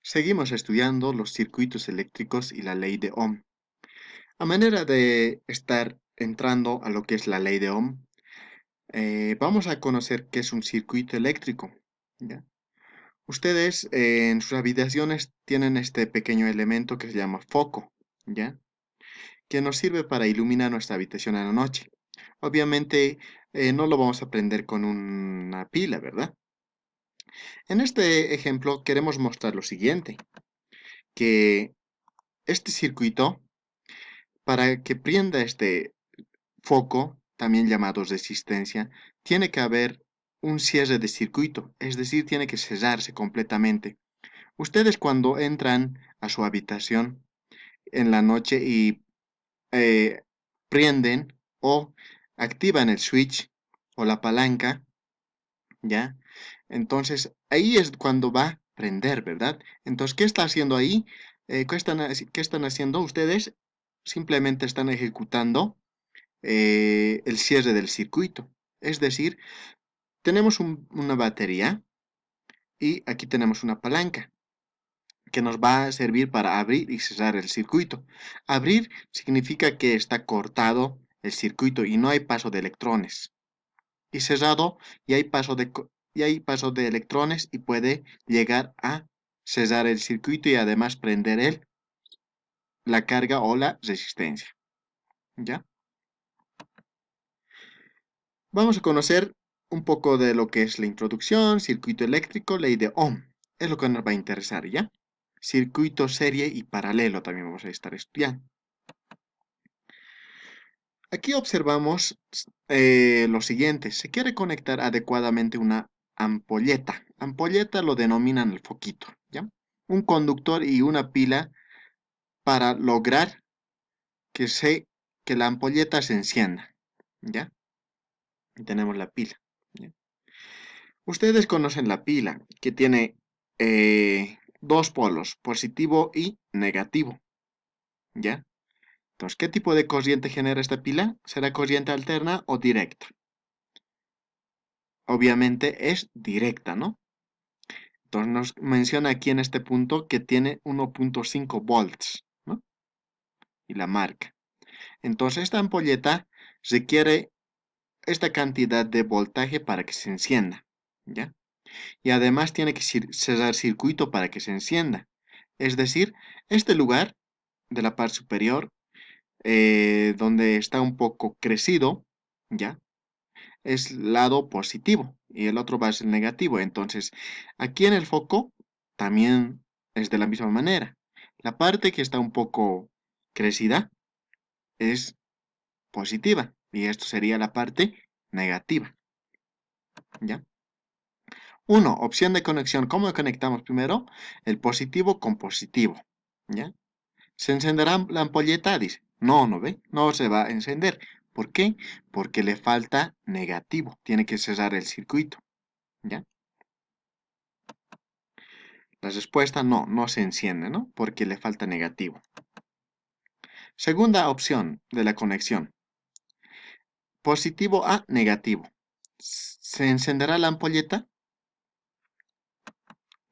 Seguimos estudiando los circuitos eléctricos y la ley de Ohm. A manera de estar entrando a lo que es la ley de Ohm, vamos a conocer qué es un circuito eléctrico. ¿Ya? Ustedes en sus habitaciones tienen este pequeño elemento que se llama foco, ¿ya? Que nos sirve para iluminar nuestra habitación en la noche. Obviamente no lo vamos a prender con una pila, ¿verdad? En este ejemplo queremos mostrar lo siguiente, que este circuito, para que prenda este foco, también llamado resistencia, tiene que haber un cierre de circuito, es decir, tiene que cerrarse completamente. Ustedes cuando entran a su habitación en la noche y eh, prenden o activan el switch o la palanca, ¿ya? Entonces ahí es cuando va a prender, ¿verdad? Entonces, ¿qué está haciendo ahí? ¿Qué están haciendo? Ustedes simplemente están ejecutando el cierre del circuito. Es decir, tenemos una batería y aquí tenemos una palanca que nos va a servir para abrir y cerrar el circuito. Abrir significa que está cortado el circuito y no hay paso de electrones. Y cerrado y hay paso de electrones y puede llegar a cerrar el circuito y además prender la carga o la resistencia. ¿Ya? Vamos a conocer un poco de lo que es la introducción, circuito eléctrico, ley de Ohm. Es lo que nos va a interesar, ¿ya? Circuito, serie y paralelo también vamos a estar estudiando. Aquí observamos lo siguiente. Se quiere conectar adecuadamente una ampolleta. Ampolleta lo denominan el foquito, ¿ya? Un conductor y una pila para lograr que, que la ampolleta se encienda, ¿ya? Y tenemos la pila, ¿ya? Ustedes conocen la pila, que tiene dos polos, positivo y negativo, ¿ya? Entonces, ¿qué tipo de corriente genera esta pila? ¿Será corriente alterna o directa? Obviamente es directa, ¿no? Entonces nos menciona aquí en este punto que tiene 1.5 volts, ¿no? Y la marca. Entonces esta ampolleta requiere esta cantidad de voltaje para que se encienda, ¿ya? Y además tiene que cerrar circuito para que se encienda. Es decir, este lugar de la parte superior, donde está un poco crecido, ¿ya? Es lado positivo y el otro va a ser negativo. Entonces, aquí en el foco también es de la misma manera. La parte que está un poco crecida es positiva y esto sería la parte negativa, ¿ya? Uno, opción de conexión. ¿Cómo conectamos primero? El positivo con positivo, ¿ya? ¿Se encenderá la ampolleta? Dice. No, no ve, no se va a encender. ¿Por qué? Porque le falta negativo. Tiene que cerrar el circuito, ¿ya? La respuesta no, no se enciende, ¿no? Porque le falta negativo. Segunda opción de la conexión. Positivo a negativo. ¿Se encenderá la ampolleta?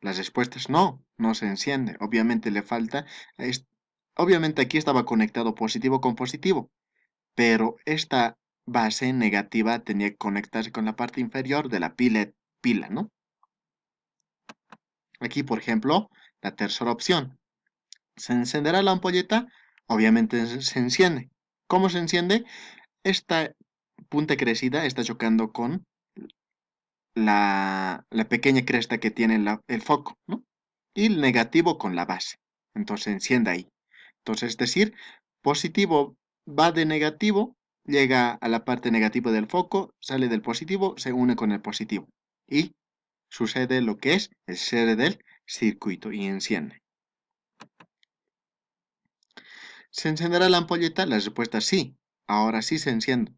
La respuesta es no, no se enciende. Obviamente le falta. Obviamente aquí estaba conectado positivo con positivo, pero esta base negativa tenía que conectarse con la parte inferior de la pila, ¿no? Aquí, por ejemplo, la tercera opción. ¿Se encenderá la ampolleta? Obviamente se enciende. ¿Cómo se enciende? Esta punta crecida está chocando con la pequeña cresta que tiene el foco, ¿no? Y el negativo con la base. Entonces se enciende ahí. Entonces, es decir, positivo va de negativo, llega a la parte negativa del foco, sale del positivo, se une con el positivo. Y sucede lo que es el cierre del circuito y enciende. ¿Se encenderá la ampolleta? La respuesta es sí. Ahora sí se enciende.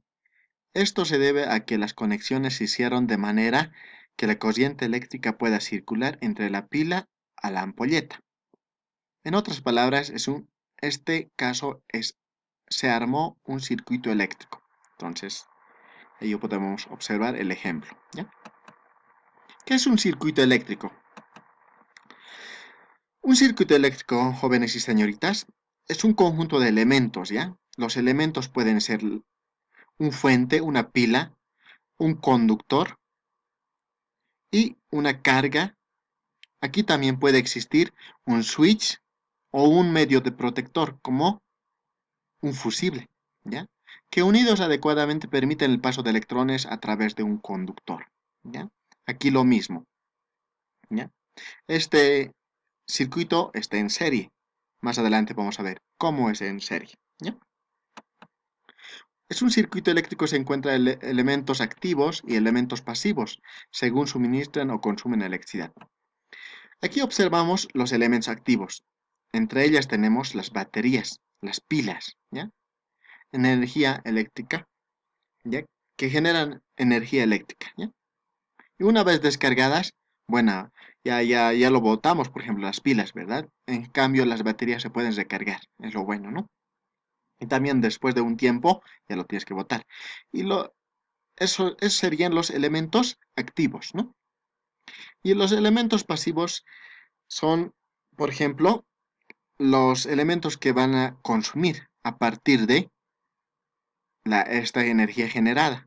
Esto se debe a que las conexiones se hicieron de manera que la corriente eléctrica pueda circular entre la pila a la ampolleta. En otras palabras, este caso se armó un circuito eléctrico. Entonces, ahí podemos observar el ejemplo, ¿ya? ¿Qué es un circuito eléctrico? Un circuito eléctrico, jóvenes y señoritas, es un conjunto de elementos, ¿ya? Los elementos pueden ser un fuente, una pila, un conductor y una carga. Aquí también puede existir un switch o un medio de protector, como un fusible, ¿ya? Que unidos adecuadamente permiten el paso de electrones a través de un conductor, ¿ya? Aquí lo mismo, ¿ya? Este circuito está en serie. Más adelante vamos a ver cómo es en serie, ¿ya? Es un circuito eléctrico se encuentra elementos activos y elementos pasivos, según suministran o consumen electricidad. Aquí observamos los elementos activos. Entre ellas tenemos las baterías, las pilas, ¿ya? Energía eléctrica, ¿ya? Que generan energía eléctrica, ¿ya? Y una vez descargadas, bueno, ya lo botamos, por ejemplo, las pilas, ¿verdad? En cambio, las baterías se pueden recargar, es lo bueno, ¿no? Y también después de un tiempo, ya lo tienes que botar. Y esos serían los elementos activos, ¿no? Y los elementos pasivos son, por ejemplo, los elementos que van a consumir a partir de esta energía generada.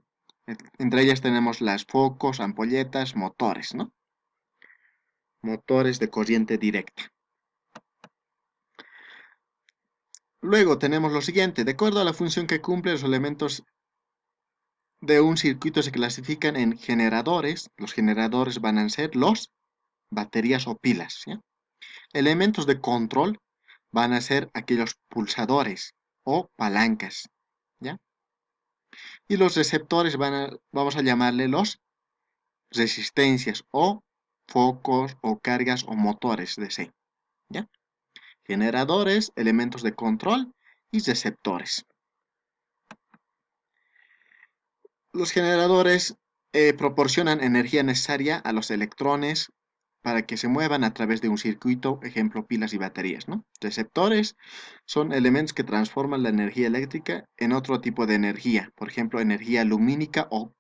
Entre ellas tenemos las focos, ampolletas, motores, ¿no? Motores de corriente directa. Luego tenemos lo siguiente. De acuerdo a la función que cumplen, los elementos de un circuito se clasifican en generadores. Los generadores van a ser los baterías o pilas, ¿ya? Elementos de control van a ser aquellos pulsadores o palancas, ¿ya? Y los receptores vamos a llamarle los resistencias o focos o cargas o motores de C, ¿ya? Generadores, elementos de control y receptores. Los generadores proporcionan energía necesaria a los electrones para que se muevan a través de un circuito, ejemplo, pilas y baterías, ¿no? Receptores son elementos que transforman la energía eléctrica en otro tipo de energía, por ejemplo, energía lumínica o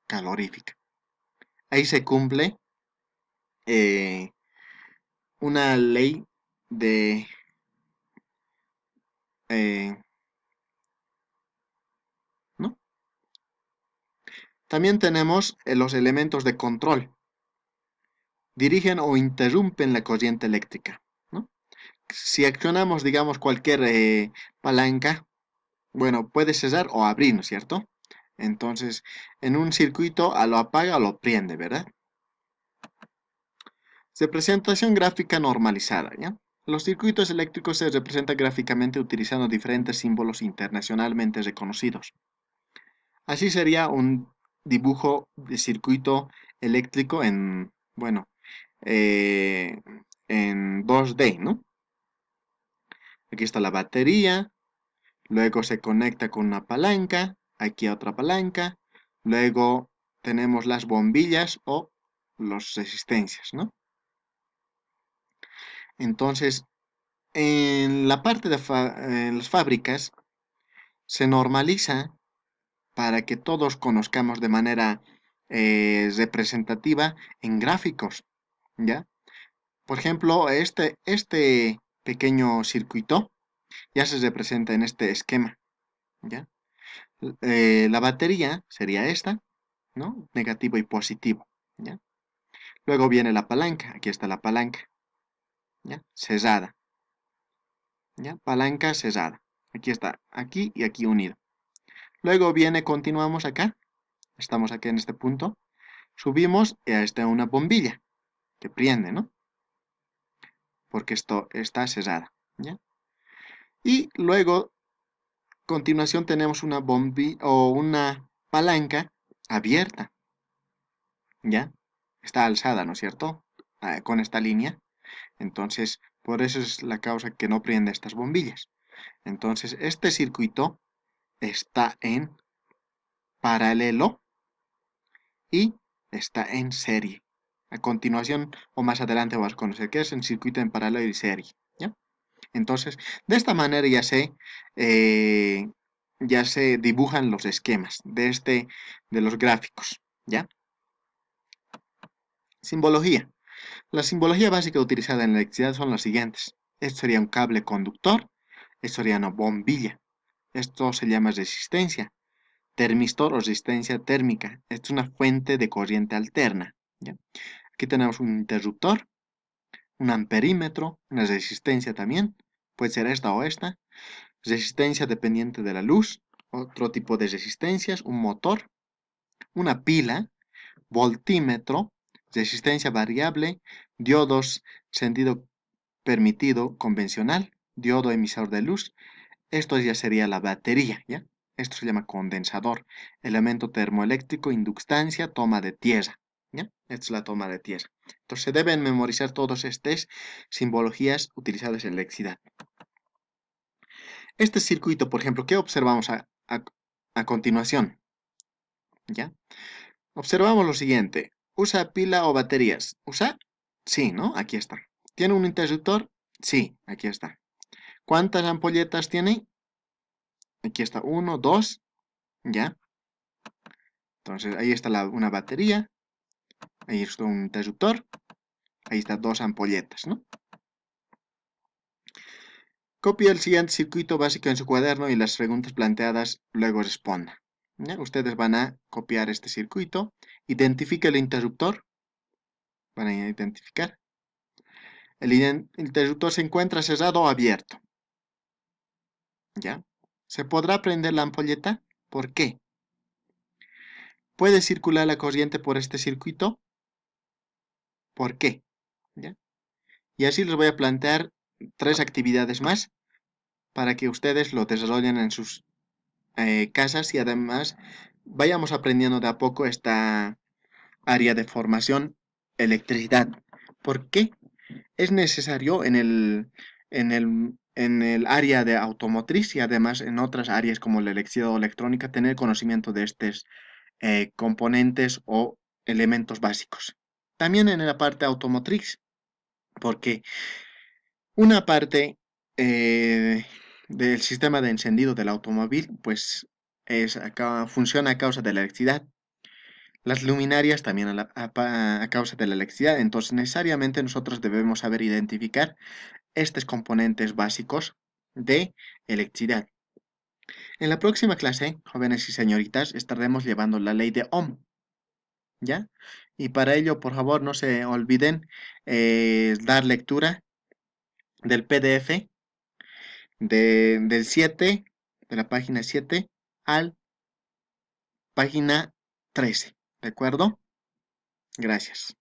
calorífica. Ahí se cumple eh, una ley de, eh, ¿no? También tenemos los elementos de control. Dirigen o interrumpen la corriente eléctrica, ¿no? Si accionamos, digamos, cualquier palanca, bueno, puede cesar o abrir, ¿no es cierto? Entonces, en un circuito, a lo apaga o lo prende, ¿verdad? Representación gráfica normalizada, ¿ya? Los circuitos eléctricos se representan gráficamente utilizando diferentes símbolos internacionalmente reconocidos. Así sería un dibujo de circuito eléctrico bueno, eh, en 2D, ¿no? Aquí está la batería, luego se conecta con una palanca, aquí otra palanca, luego tenemos las bombillas o las resistencias, ¿no? Entonces, en la parte de en las fábricas se normaliza para que todos conozcamos de manera representativa en gráficos, ¿ya? Por ejemplo, este pequeño circuito ya se representa en este esquema, ¿ya? La batería sería esta, ¿no? Negativo y positivo, ¿ya? Luego viene la palanca, aquí está la palanca, ¿ya? Cerrada, ¿ya? Palanca cerrada. Aquí está, aquí y aquí unido. Luego viene, continuamos acá, estamos aquí en este punto, subimos y ahí está una bombilla que prende, ¿no? Porque esto está cerrada, ¿ya? Y luego, continuación tenemos una bombilla o una palanca abierta, ¿ya? Está alzada, ¿no es cierto? Con esta línea. Entonces, por eso es la causa que no prende estas bombillas. Entonces, este circuito está en paralelo y está en serie. A continuación o más adelante vas a conocer qué es un circuito en paralelo y serie, ¿ya? Entonces, de esta manera eh, ya se dibujan los esquemas de los gráficos, ¿ya? Simbología. La simbología básica utilizada en la electricidad son las siguientes. Esto sería un cable conductor, esto sería una bombilla, esto se llama resistencia, termistor o resistencia térmica, esto es una fuente de corriente alterna. ¿Ya? Aquí tenemos un interruptor, un amperímetro, una resistencia también, puede ser esta o esta, resistencia dependiente de la luz, otro tipo de resistencias, un motor, una pila, voltímetro, resistencia variable, diodos, sentido permitido convencional, diodo emisor de luz. Esto ya sería la batería, ¿ya? Esto se llama condensador, elemento termoeléctrico, inductancia, toma de tierra, ¿ya? Esta es la toma de tierra. Entonces se deben memorizar todas estas simbologías utilizadas en electricidad. Este circuito, por ejemplo, ¿qué observamos a continuación? ¿Ya? Observamos lo siguiente. ¿Usa pila o baterías? ¿Usa? Sí, ¿no? Aquí está. ¿Tiene un interruptor? Sí, aquí está. ¿Cuántas ampolletas tiene? Aquí está, uno, dos, ¿ya? Entonces ahí está una batería, ahí está un interruptor, ahí está dos ampolletas, ¿no? Copia el siguiente circuito básico en su cuaderno y las preguntas planteadas luego responda. ¿Ya? Ustedes van a copiar este circuito, identifique el interruptor, van a identificar. El interruptor se encuentra cerrado o abierto, ¿ya? ¿Se podrá prender la ampolleta? ¿Por qué? ¿Puede circular la corriente por este circuito? ¿Por qué? ¿Ya? Y así les voy a plantear tres actividades más para que ustedes lo desarrollen en sus casas y además vayamos aprendiendo de a poco esta área de formación electricidad. ¿Por qué es necesario en el área de automotriz y además en otras áreas como la electricidad o electrónica tener conocimiento de estos componentes o elementos básicos? También en la parte automotriz, porque una parte del sistema de encendido del automóvil, pues funciona a causa de la electricidad. Las luminarias también a causa de la electricidad. Entonces, necesariamente nosotros debemos saber identificar estos componentes básicos de electricidad. En la próxima clase, jóvenes y señoritas, estaremos llevando la ley de Ohm, ¿ya? Y para ello, por favor, no se olviden dar lectura del PDF del 7, de la página 7 al página 13. ¿De acuerdo? Gracias.